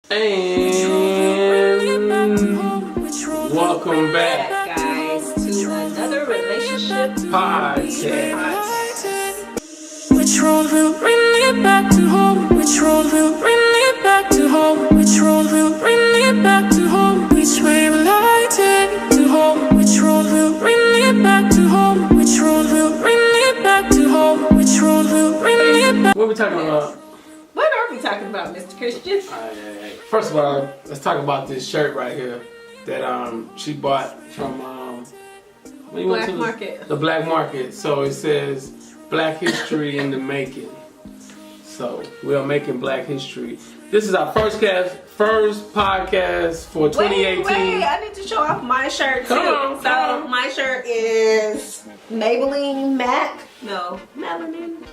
And welcome back, guys, to another relationship podcast. Which road will bring me back to home? Which road will bring me back to home? Which road will bring me back to home? Which way will I take to home? Which road will bring me back to home? Which road will bring me back to home? Which road will bring me back? What are we talking about? What are we talking about, Mr. Christian? First of all, let's talk about this shirt right here that she bought from Black Market. The Black Market. So it says Black History in the Making. So we are making Black history. This is our first podcast for 2018. Wait, I need to show off my shirt too. Come on. My shirt is Maybelline MAC. No, Melanin.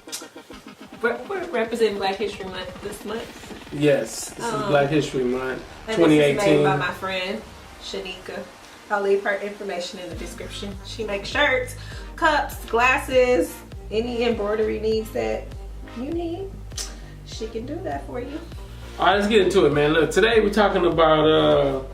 We're representing Black History Month this month. Yes, this is Black History Month, and 2018. This is made by my friend Shanika. I'll leave her information in the description. She makes shirts, cups, glasses, any embroidery needs that you need. She can do that for you. All right, let's get into it, man. Look, today we're talking about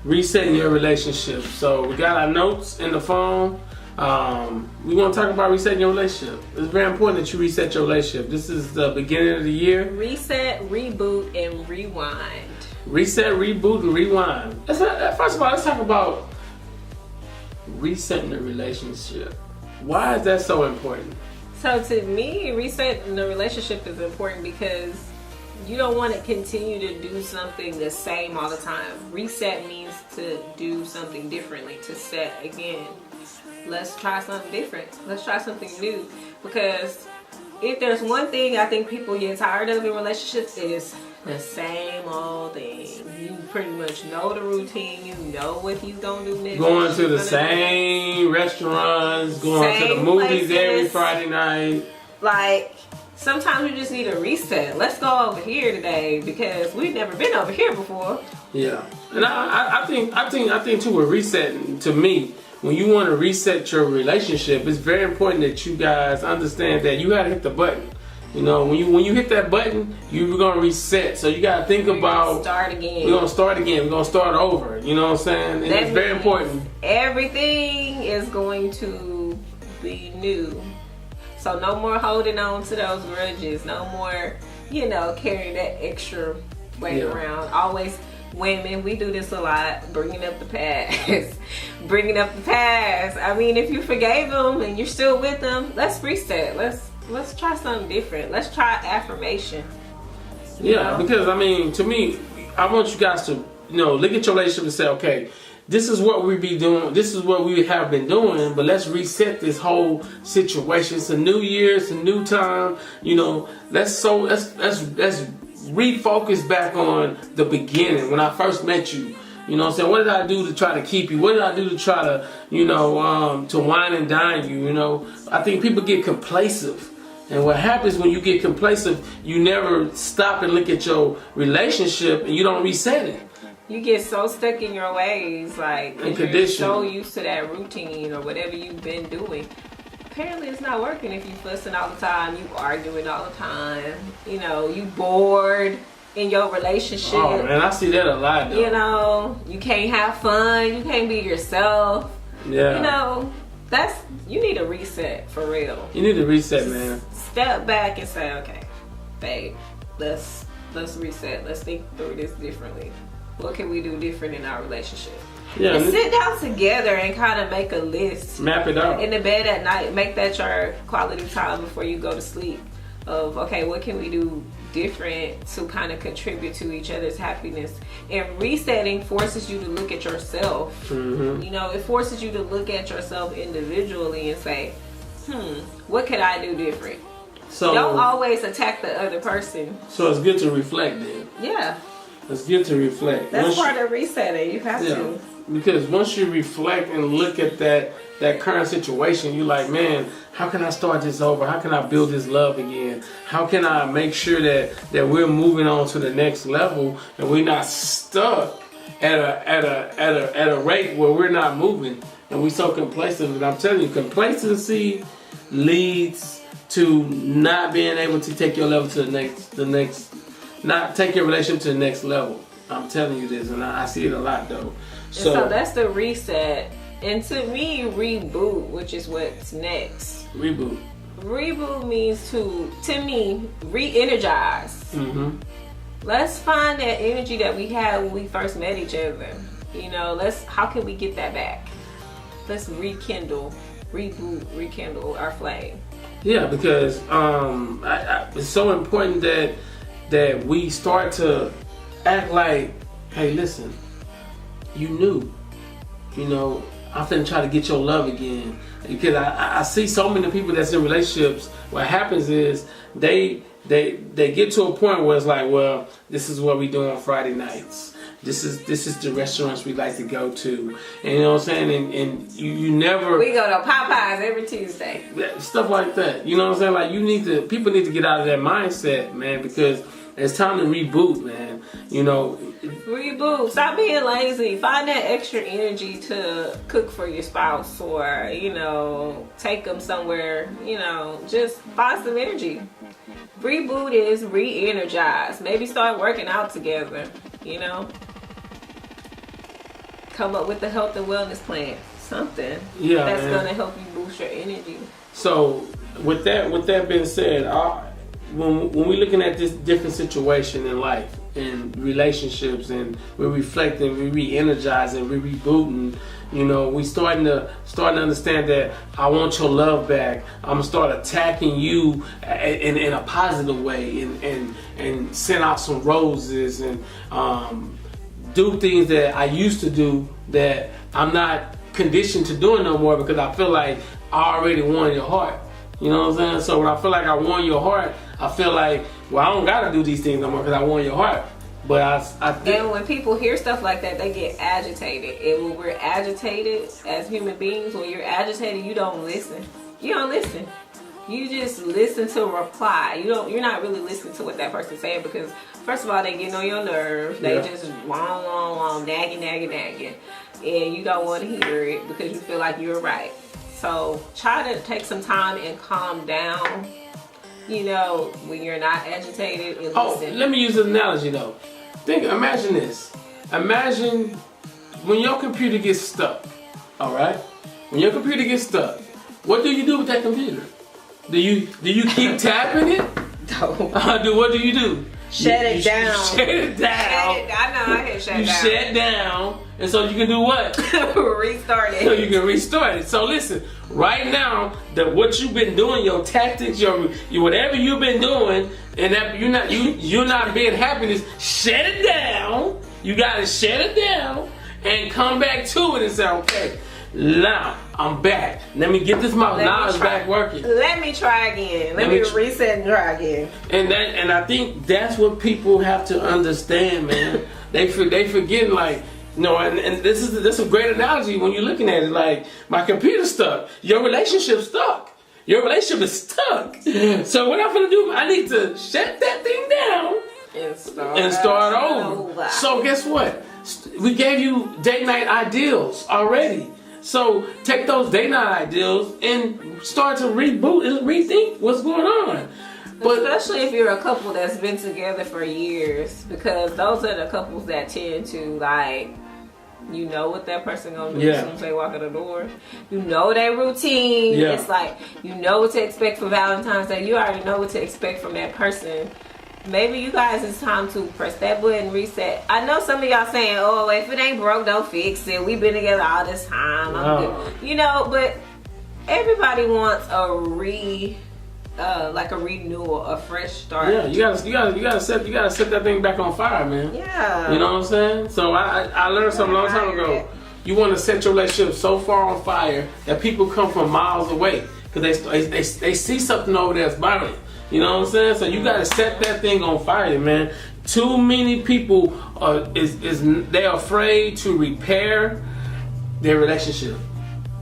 resetting your relationship. So we got our notes in the phone. We want to talk about resetting your relationship. It's very important that you reset your relationship. This is the beginning of the year. Reset, reboot, and rewind. Reset, reboot, and rewind. First of all, let's talk about resetting the relationship. Why is that so important? So to me, resetting the relationship is important because you don't want to continue to do something the same all the time. Reset means to do something differently, to set again. Let's try something different. Let's try something new. Because if there's one thing I think people get tired of in relationships, it is the same old thing. You pretty much know the routine. You know what he's gonna do next. Going to the same restaurants, going to the movies every Friday night. Like, sometimes we just need a reset. Let's go over here today because we've never been over here before. Yeah, and I think too, with resetting, to me, when you want to reset your relationship, it's very important that you guys understand that you gotta hit the button. You know, when you hit that button, you're gonna reset. So you gotta think about start again. We're gonna start again. We're gonna start over. You know what I'm saying? And it's very important. Everything is going to be new. So no more holding on to those grudges. No more, carrying that extra weight around. Always, women, we do this a lot. Bringing up the past. Bringing up the past. I mean, if you forgave them and you're still with them, let's reset. Let's try something different. Let's try affirmation. Yeah, because I mean, to me, I want you guys to, look at your relationship and say, okay, this is what we be doing. This is what we have been doing, but let's reset this whole situation. It's a new year. It's a new time. Let's refocus back on the beginning when I first met you. You know what I'm saying? What did I do to try to keep you? What did I do to try to, to wine and dine you? I think people get complacent. And what happens when you get complacent, you never stop and look at your relationship and you don't reset it. You get so stuck in your ways, like, you're so used to that routine or whatever you've been doing. Apparently it's not working if you fussing all the time, you arguing all the time, you bored in your relationship. Oh man, I see that a lot though. You can't have fun, you can't be yourself. Yeah. You need a reset for real. You need to reset, man. Step back and say, okay, babe, let's reset. Let's think through this differently. What can we do different in our relationship? Yeah. And sit down together and kind of make a list. Map it out. In the bed at night, make that your quality time before you go to sleep. Of, okay, what can we do different to kind of contribute to each other's happiness? And resetting forces you to look at yourself. Mm-hmm. It forces you to look at yourself individually and say, what could I do different? So don't always attack the other person. So it's good to reflect then. Yeah. It's good to reflect. That's part of resetting. You have to. Because once you reflect and look at that current situation, you're like, man, how can I start this over? How can I build this love again? How can I make sure that we're moving on to the next level and we're not stuck at a rate where we're not moving and we're so complacent? And I'm telling you, complacency leads to not being able to take your level to the next not take your relationship to the next level. I'm telling you this, and I see it a lot though. So that's the reset. And to me, reboot, which is what's next. Reboot. Reboot means to me, re-energize. Mm-hmm. Let's find that energy that we had when we first met each other. You know, how can we get that back? Let's rekindle our flame. Yeah, because it's so important that we start to act like, hey, listen, you knew, you know, I'm finna try to get your love again. Because I see so many people that's in relationships. What happens is they get to a point where it's like, well, this is what we do on Friday nights. This is the restaurants we like to go to, and you know what I'm saying. And you never. We go to Popeyes every Tuesday. Stuff like that. You know what I'm saying. Like people need to get out of that mindset, man, because it's time to reboot, man. You know. Reboot. Stop being lazy. Find that extra energy to cook for your spouse, or you know, take them somewhere. You know, just find some energy. Reboot is re-energize. Maybe start working out together. You know, come up with a health and wellness plan. Something that's gonna help you boost your energy. So, with that being said, when we're looking at this different situation in life and relationships, and we're reflecting, we re-energizing, we're rebooting, you know, we starting to understand that I want your love back. I'm gonna start attacking you in a positive way, and send out some roses, and do things that I used to do that I'm not conditioned to doing no more, because I feel like I already won your heart. You know what I'm saying? So when I feel like I won your heart, I feel like, well, I don't gotta do these things no more because I won your heart. But I think. And when people hear stuff like that, they get agitated. And when we're agitated as human beings, when you're agitated, you don't listen. You don't listen. You just listen to reply. You're not really listening to what that person's saying, because first of all, they get on your nerves. They just nagging, and you don't want to hear it because you feel like you're right. So try to take some time and calm down, you know, when you're not agitated, and listen. Let me use an analogy though. Imagine this. Imagine when your computer gets stuck, all right? When your computer gets stuck, what do you do with that computer? Do you keep tapping it? No. What do you do? Shut it down. Shut it down. I know, I can shut you down. You shut down, and so you can do what? Restart it. So you can restart it. So listen, right now, what you've been doing, your tactics, your whatever you've been doing, and that you're not being happy, shut it down. You gotta shut it down and come back to it and say, okay, now I'm back. Let me get this mouth. Now it's back working. Let me try again. Let me reset and try again. And I think that's what people have to understand, man. they forget, like, no, and this is a great analogy when you're looking at it. Like, my computer's stuck. Your relationship's stuck. Your relationship is stuck. So what I'm gonna do? I need to shut that thing down and start over. So guess what? We gave you date night ideals already. So take those date night ideals and start to reboot and rethink what's going on. But especially if you're a couple that's been together for years, because those are the couples that tend to, like, you know what that person gonna do as soon as they walk in the door. You know their routine. Yeah. It's like, you know what to expect for Valentine's Day. You already know what to expect from that person. Maybe you guys, it's time to press that button, reset. I know some of y'all saying, oh, if it ain't broke, don't fix it. We've been together all this time. I'm good. You know, but everybody wants a renewal, a fresh start. Yeah, you gotta set that thing back on fire, man. Yeah. You know what I'm saying? So I learned something a long time ago. You want to set your relationship so far on fire that people come from miles away because they see something over there that's burning. You know what I'm saying? So you gotta set that thing on fire, man. Too many people they're afraid to repair their relationship.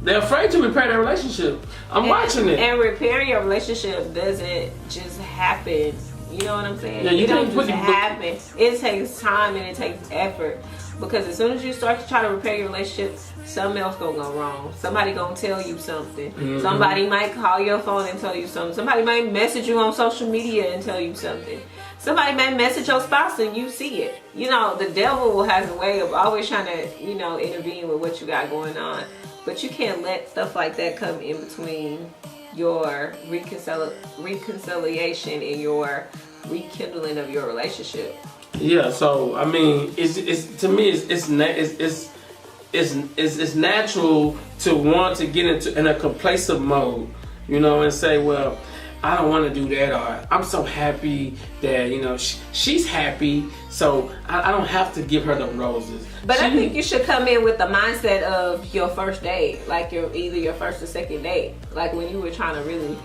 They're afraid to repair their relationship. I'm watching it. And repairing your relationship doesn't just happen. You know what I'm saying? Yeah, it don't just happen. It takes time and it takes effort. Because as soon as you start to try to repair your relationship, something else gonna go wrong. Somebody gonna tell you something. Mm-hmm. Somebody might call your phone and tell you something. Somebody might message you on social media and tell you something. somebody may message your spouse and you see it. You know, the devil has a way of always trying to, you know, intervene with what you got going on. But you can't let stuff like that come in between your reconciliation and your rekindling of your relationship. Yeah, so I mean, it's to me it's natural to want to get in a complacent mode, you know, and say, well, I don't want to do that, or I'm so happy that, you know, she's happy, so I don't have to give her the roses. But I think you should come in with the mindset of your first date, like either your first or second date, like when you were trying to really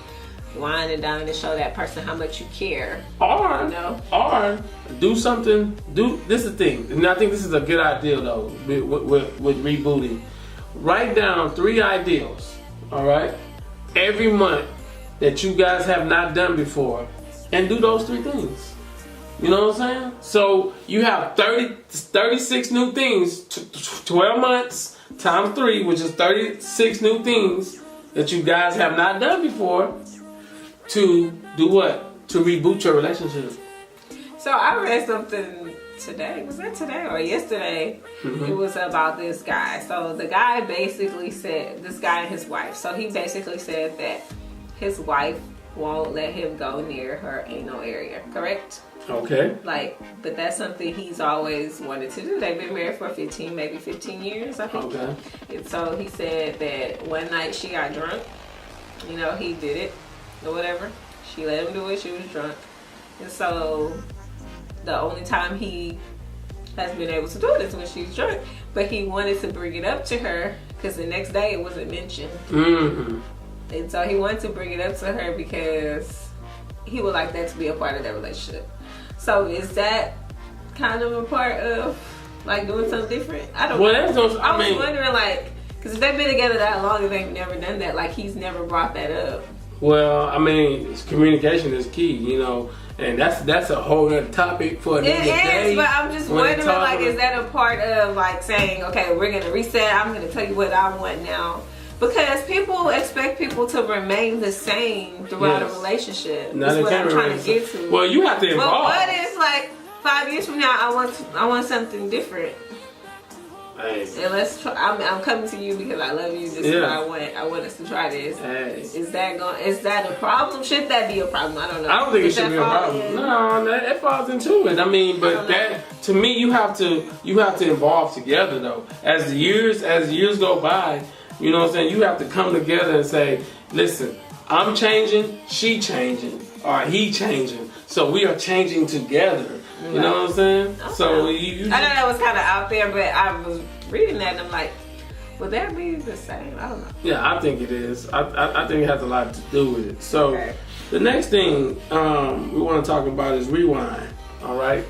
wind it down and show that person how much you care. Or, you know? Or do something. This is the thing, and I think this is a good idea though with rebooting. Write down 3 ideals, all right, every month that you guys have not done before, and do those 3 things. You know what I'm saying? So you have 36 new things, 12 months times 3, which is 36 new things that you guys have not done before, to do what? To reboot your relationship. So I read something today. Was that today or yesterday? Mm-hmm. It was about this guy. So the guy basically said, this guy and his wife. So he basically said that his wife won't let him go near her anal area. Correct? Okay. But that's something he's always wanted to do. They've been married for 15 years, I think. Okay. And so he said that one night she got drunk. You know, he did it or whatever. She let him do it. She was drunk. And so the only time he has been able to do it is when she's drunk. But he wanted to bring it up to her because the next day it wasn't mentioned. Mm-hmm. And so he wanted to bring it up to her because he would like that to be a part of their relationship. So is that kind of a part of like doing something different? I don't know. I was wondering, like, because if they've been together that long and they've never done that, like he's never brought that up. Well, I mean, communication is key, you know, and that's a whole other topic for another day. It is, but I'm just wondering, like, is that a part of like saying, okay, we're gonna reset? I'm gonna tell you what I want now. Because people expect people to remain the same throughout a relationship. That's what I'm trying to get to. Well, you have to evolve. But what if, like, 5 years from now, I want something different? Hey. And let's try. I'm coming to you because I love you. This is what I want. I want us to try this. Hey. Is that a problem? Should that be a problem? I don't know. I don't think it should be a problem. No, that falls into it. I mean, but that, to me, you have to evolve together though. As the years go by. You know what I'm saying? You have to come together and say, listen, I'm changing, she changing, or he changing. So we are changing together. You know what I'm saying? Okay. So I know that was kind of out there, but I was reading that and I'm like, would that be the same? I don't know. Yeah, I think it is. I think it has a lot to do with it. So the next thing we want to talk about is rewind. All right?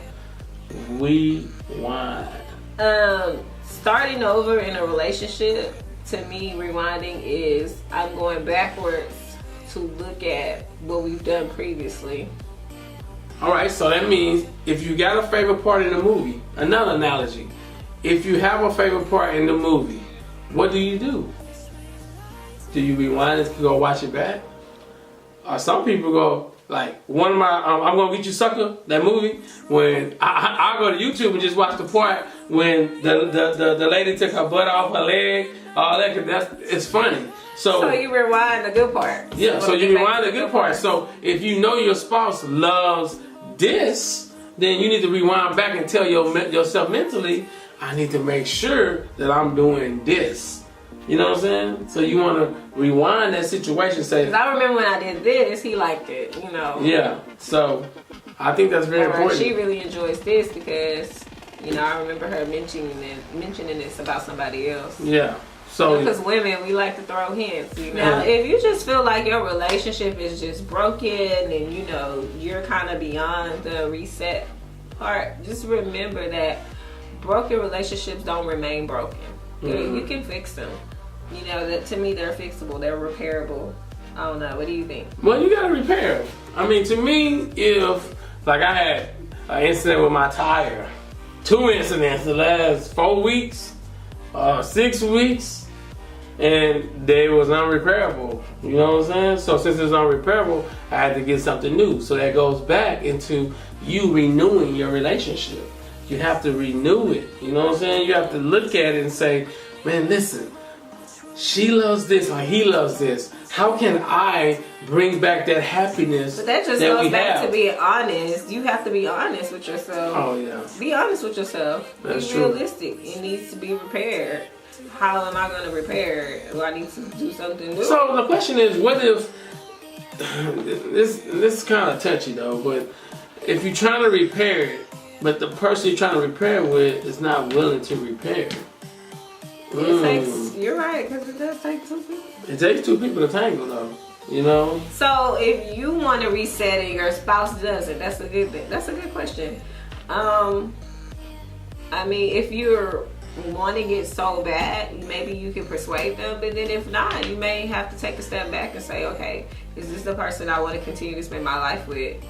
Rewind. Starting over in a relationship, to me, rewinding is I'm going backwards to look at what we've done previously. All right, so that means if you got a favorite part in the movie, another analogy, if you have a favorite part in the movie, what do you do? Do you rewind it to go watch it back? Or some people go, like, one of my, I'm Gonna Get You Sucker, that movie, when I go to YouTube and just watch the part when the lady took her butt off her leg, all that, cause it's funny. So you rewind the good part. Yeah, so you rewind the good part. So if you know your spouse loves this, then you need to rewind back and tell yourself mentally, I need to make sure that I'm doing this. You know what I'm saying? So you want to rewind that situation. Say, because I remember when I did this, he liked it. You know. Yeah. So I think that's very important. She really enjoys this because, you know, I remember her mentioning this about somebody else. Yeah. So because women, we like to throw hints. You know, if you just feel like your relationship is just broken and you know you're kind of beyond the reset part, just remember that broken relationships don't remain broken. Mm-hmm. You can fix them. You know, that to me they're fixable, they're repairable. I don't know. What do you think? Well, you gotta repair them. I mean, to me, if like I had an incident with my tire, 2 incidents the last 4 weeks, 6 weeks. and they was unrepairable. You know what I'm saying? So since it's unrepairable, I had to get something new. So that goes back into you renewing your relationship. You have to renew it. You know what I'm saying? You have to look at it and say, man, listen, she loves this or he loves this. How can I bring back that happiness? But that just goes back to being honest. You have to be honest with yourself. Oh, yeah. Be honest with yourself. That's be realistic. It needs to be repaired. How am I going to repair it? Do I need to do something new? So the question is, what if, this is kind of touchy though, but if you're trying to repair it, but the person you're trying to repair with is not willing to repair it. It takes, you're right, because it does take two people. It takes two people to tangle though, you know? So if you want to reset and your spouse doesn't, that's a good thing. That's a good question. I mean, if you're wanting it so bad, maybe you can persuade them, but then if not, you may have to take a step back and say, okay, is this the person I want to continue to spend my life with?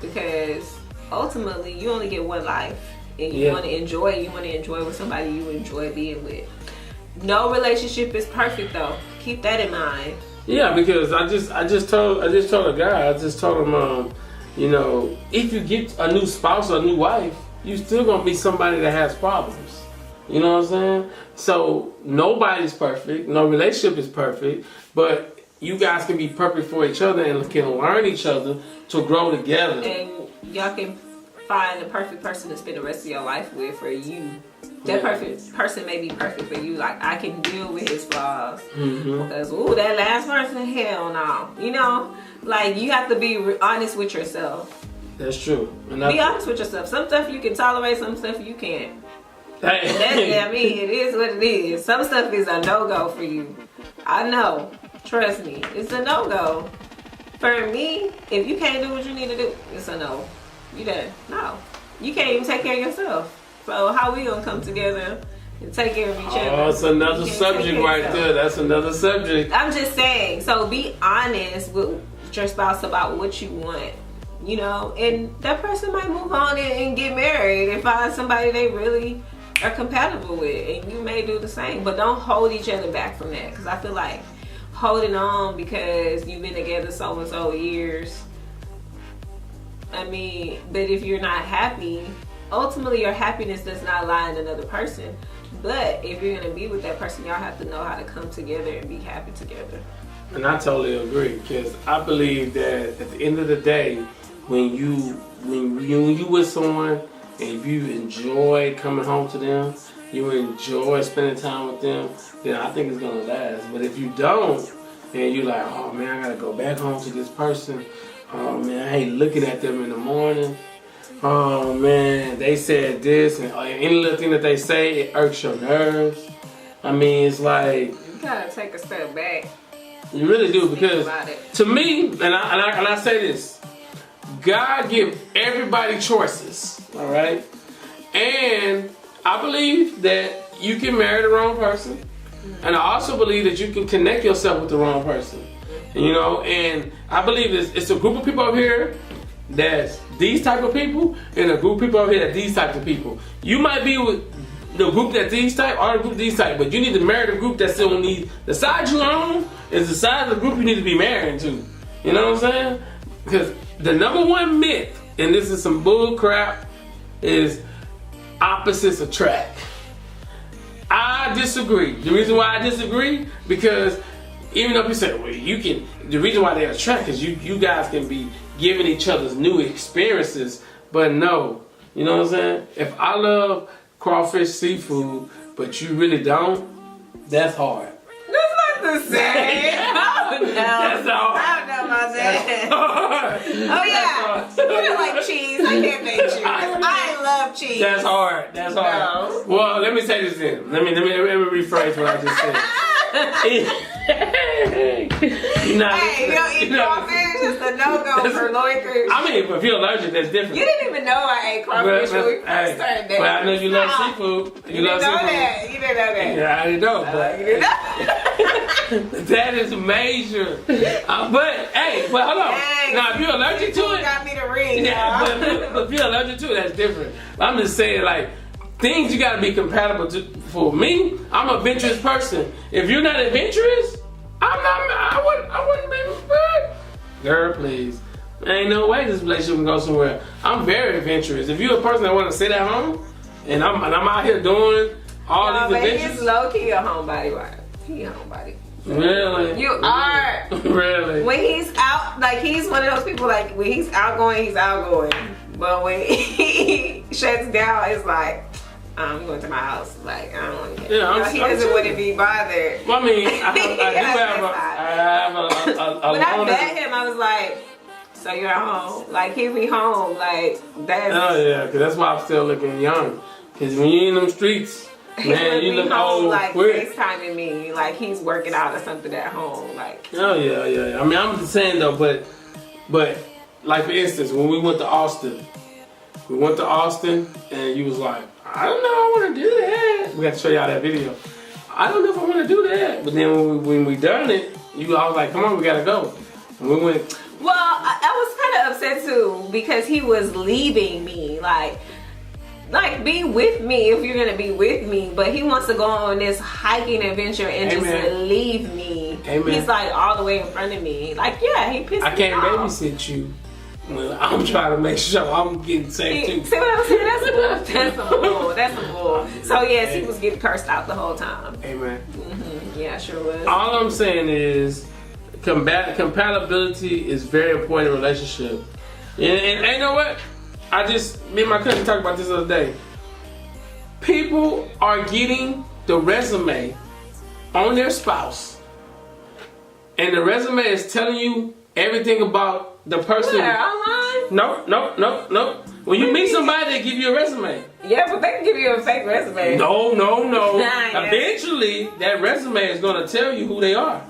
Because ultimately, you only get one life, and you want to enjoy it. You want to enjoy with somebody you enjoy being with. No relationship is perfect, though. Keep that in mind. Yeah, because I just told a guy. I just told him, you know, if you get a new spouse or a new wife, you still gonna be somebody that has problems. You know what I'm saying? So nobody's perfect. No relationship is perfect, but you guys can be perfect for each other and can learn each other to grow together. And y'all can find the perfect person to spend the rest of your life with for you. That perfect person may be perfect for you. Like, I can deal with his flaws. Because, that last person, hell no. You know? Like, you have to be honest with yourself. That's true. Be honest with yourself. Some stuff you can tolerate, some stuff you can't. Hey. I mean, it is what it is. Some stuff is a no-go for you. I know. Trust me. It's a no-go. For me, if you can't do what you need to do, it's a no. You done. No. You can't even take care of yourself. So how we gonna come together and take care of each other? Oh, it's another subject right there. That's another subject. I'm just saying. So be honest with your spouse about what you want. You know, and that person might move on and get married and find somebody they really are compatible with, and you may do the same. But don't hold each other back from that, because I feel like holding on because you've been together so and so years. I mean, but if you're not happy, ultimately your happiness does not lie in another person. But if you're gonna be with that person, y'all have to know how to come together and be happy together. And I totally agree, because I believe that at the end of the day, when you with someone and if you enjoy coming home to them, you enjoy spending time with them, then I think it's gonna last. But if you don't, and you're like, oh man, I gotta go back home to this person. Oh man, I hate looking at them in the morning. Oh man, they said this, and any little thing that they say, it irks your nerves. I mean, it's like You gotta take a step back. You really do, because to me, and I say this, God give everybody choices, all right? And I believe that you can marry the wrong person, and I also believe that you can connect yourself with the wrong person, you know? And I believe it's a group of people up here that's these type of people, and a group of people over here that these types of people. You might be with the group that these type, or the group these type, but you need to marry the group that still need the side you on is the side of the group you need to be married to. You know what I'm saying? Because the number one myth, and this is some bull crap, is opposites attract. I disagree. The reason why I disagree, because even though people say, well, you can, the reason why they attract is you guys can be giving each other's new experiences, but no. You know what I'm saying? If I love crawfish seafood, but you really don't, that's hard. That's not the same. Oh, no. That's hard. I don't know about that. Hard. Oh yeah, you don't like cheese. I can't make cheese. I love cheese. That's hard. That's hard. No. Well, let me say this then. Let me rephrase what I just said. You don't eat crawfish. It's a no-go for Lloyd. I mean, if you're allergic, that's different. You didn't even know I ate crawfish when we first started dating. Well, I know you love seafood. You didn't know that. You didn't know that. Yeah, I didn't know. But You didn't know. that is major. But hey, hold on. Dang, Now, if you're allergic to it, got me the ring. yeah, but if you're allergic to it, that's different. I'm just saying, like, things you gotta be compatible to. For me, I'm an adventurous person. If you're not adventurous, I wouldn't be good. Girl, please. There ain't no way this relationship can go somewhere. I'm very adventurous. If you're a person that want to sit at home, and I'm out here doing all these adventures. He's low key a homebody, right? He a homebody. Really? You are. Really? When he's out, like he's one of those people. Like when he's outgoing, he's outgoing. But when he shuts down, it's like, I'm going to my house. Like, I don't want to get he doesn't want to be bothered. Well, I mean, I have a when I met him, I was like, so you're at home. Like, he'll be home. Like, that's... Oh, yeah, because that's why I'm still looking young. Because when you're in them streets, man, you look old like, quick. FaceTiming me. Like, he's working out or something at home. Like... Oh, yeah. I mean, I'm just saying, though, but like, for instance, when we went to Austin, and you was like, I don't know, I want to do that. We got to show y'all that video. I don't know if I want to do that. But then when we done it, I was like, come on, we got to go. And we went. Well, I was kind of upset too because he was leaving me. Like be with me if you're going to be with me. But he wants to go on this hiking adventure and just leave me. Amen. He's like all the way in front of me. Like, yeah, he pissed me off. I can't babysit you. Well, I'm trying to make sure I'm getting safe too. See what I'm saying? That's a bull. That's a bull. So yes, he was getting cursed out the whole time. Amen. Mm-hmm. Yeah, sure was. All I'm saying is compatibility is very important in a relationship. And you know what? Me and my cousin talked about this the other day. People are getting the resume on their spouse. And the resume is telling you everything about the person. Where? Online? No. When you meet somebody, they give you a resume. Yeah, but they can give you a fake resume. No. Yes. Eventually, that resume is going to tell you who they are.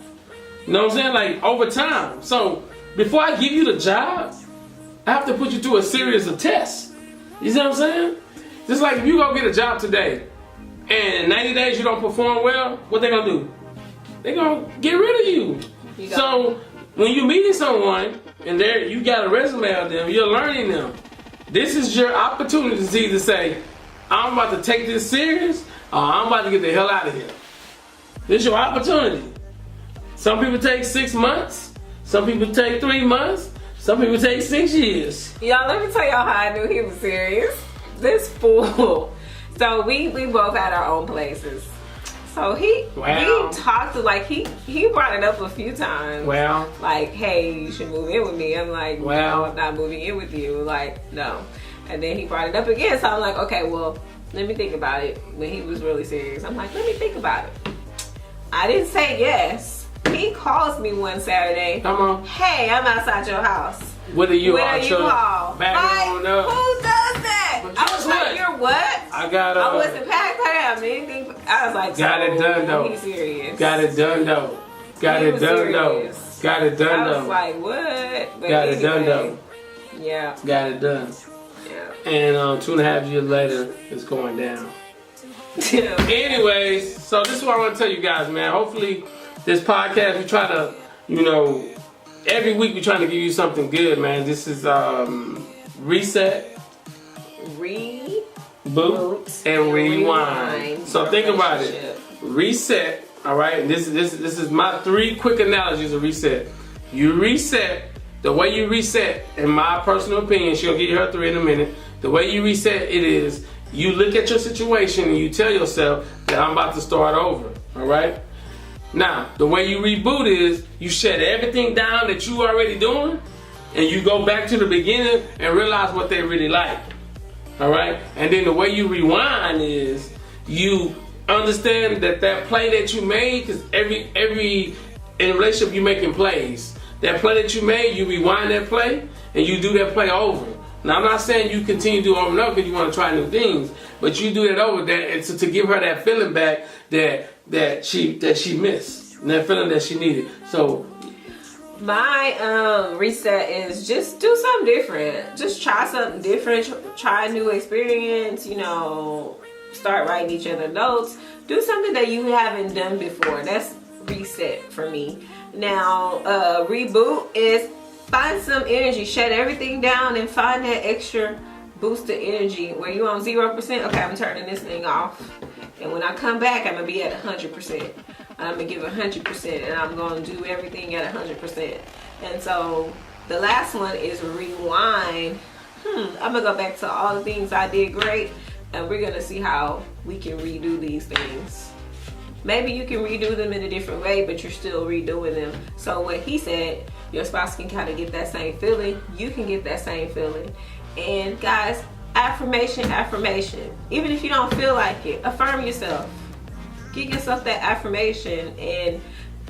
You know what I'm saying? Like, over time. So, before I give you the job, I have to put you through a series of tests. You see what I'm saying? Just like if you go get a job today, and in 90 days you don't perform well, what they going to do? They're going to get rid of you. So, when you're meeting someone, and you got a resume of them, you're learning them. This is your opportunity to either say, I'm about to take this serious, or I'm about to get the hell out of here. This is your opportunity. Some people take 6 months. Some people take 3 months. Some people take 6 years. Y'all, let me tell y'all how I knew he was serious. This fool. So we both had our own places. So he talked to, like, he brought it up a few times. Well. Like, hey, you should move in with me. I'm like, no, I'm not moving in with you. Like, no. And then he brought it up again. So I'm like, okay, well, let me think about it. When he was really serious, I'm like, let me think about it. I didn't say yes. He calls me one Saturday. Come on. Hey, I'm outside your house. What are you When are you call? Back on up. Who does that? I was like, you're what? I wasn't packed. I didn't have anything. I was like, got it done though. He's serious. Got it done though. Got it done though. Got it done though. I was like, what? But got it done though. Yeah. Got it done. Yeah. And 2.5 years later, it's going down. Anyways, so this is what I want to tell you guys, man. Hopefully, this podcast, we try to, every week we're trying to give you something good, man. This is reset, reboot, and rewind. So think about it. Reset, all right? This is my 3 quick analogies of reset. You reset. The way you reset, in my personal opinion, she'll get her 3 in a minute. The way you reset it is, you look at your situation and you tell yourself that I'm about to start over, all right? Now, the way you reboot is, you shut everything down that you already doing, and you go back to the beginning and realize what they really like, all right? And then the way you rewind is, you understand that play that you made, because every in a relationship you making plays. That play that you made, you rewind that play, and you do that play over. Now, I'm not saying you continue to do it over and over because you want to try new things, but you do that over there and to give her that feeling back that she missed, and that feeling that she needed. So, my reset is just do something different. Just try something different. Try a new experience. Start writing each other notes. Do something that you haven't done before. That's reset for me. Now, reboot is find some energy, shut everything down, and find that extra boost the energy. Where you on 0%, okay, I'm turning this thing off. And when I come back, I'm going to be at 100%. I'm going to give 100%, and I'm going to do everything at 100%. And so the last one is rewind. I'm going to go back to all the things I did great, and we're going to see how we can redo these things. Maybe you can redo them in a different way, but you're still redoing them. So what he said, your spouse can kind of get that same feeling. You can get that same feeling. And guys, affirmation. Even if you don't feel like it, affirm yourself. Give yourself that affirmation, and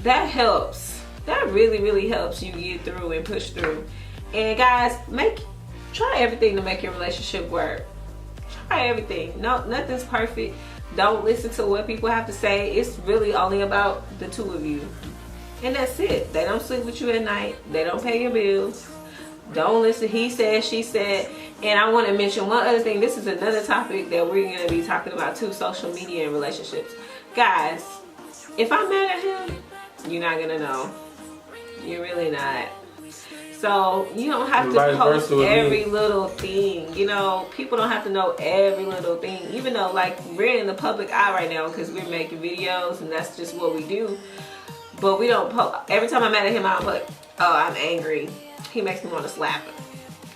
that helps. That really, really helps you get through and push through. And guys, try everything to make your relationship work. Try everything. No, nothing's perfect. Don't listen to what people have to say. It's really only about the two of you. And that's it. They don't sleep with you at night. They don't pay your bills. Don't listen. He said, she said. And I want to mention one other thing. This is another topic that we're going to be talking about too. Social media and relationships. Guys, if I'm mad at him, you're not going to know. You're really not. So you don't have to post every little thing. You know, people don't have to know every little thing. Even though, like, we're in the public eye right now because we're making videos and that's just what we do. But we don't post. Every time I'm mad at him, I'm like, oh, I'm angry. He makes me want to slap him.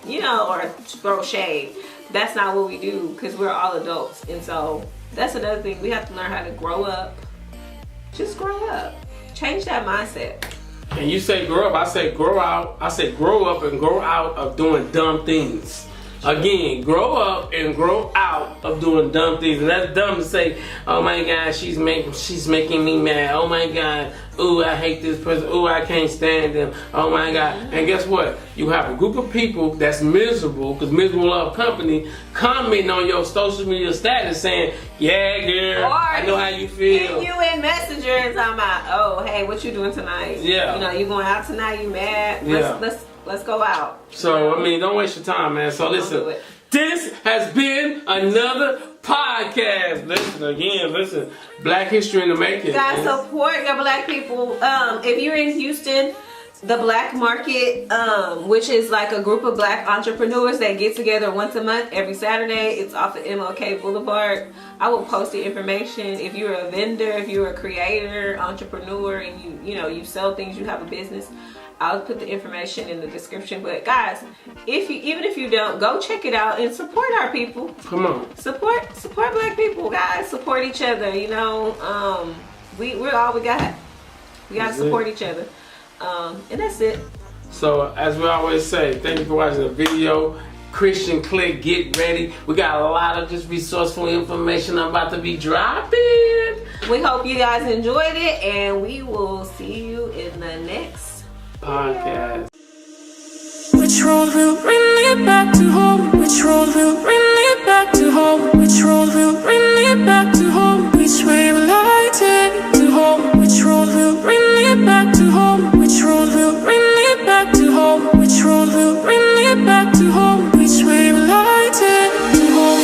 You know, or throw shade. That's not what we do because we're all adults. And so that's another thing. We have to learn how to grow up. Just grow up. Change that mindset. And you say grow up, I say grow out. I say grow up and grow out of doing dumb things. Again, grow up and grow out of doing dumb things. And that's dumb to say, oh my God, she's making me mad. Oh my God, ooh, I hate this person. Ooh, I can't stand them. Oh my God. And guess what? You have a group of people that's miserable, because miserable love company, commenting on your social media status saying, yeah, girl, or I know how you feel. You in Messenger and talking about, oh, hey, what you doing tonight? Yeah. You know, you going out tonight, you mad? Let's go out. So, I mean, don't waste your time, man. So, listen, this has been another podcast. Listen, Black History in the Making. Guys, support your black people. If you're in Houston, the Black Market, which is like a group of black entrepreneurs that get together once a month, every Saturday. It's off of MLK Boulevard. I will post the information. If you're a vendor, if you're a creator, entrepreneur, and you sell things, you have a business, I'll put the information in the description. But guys, even if you don't, go check it out and support our people. Come on. Support black people, guys. Support each other. You know, we're all we got. We gotta support each other. And that's it. So as we always say, thank you for watching the video. Christian Click, get ready. We got a lot of just resourceful information I'm about to be dropping. We hope you guys enjoyed it, and we will see you in the next podcast. Which road will bring me back to home? Which road will bring me back to home? Which road will bring me back to home? Which way will I take to home? Which road will bring me back to home? Which road will bring me back to home? Which road will bring me back to home? Which way will I take to home?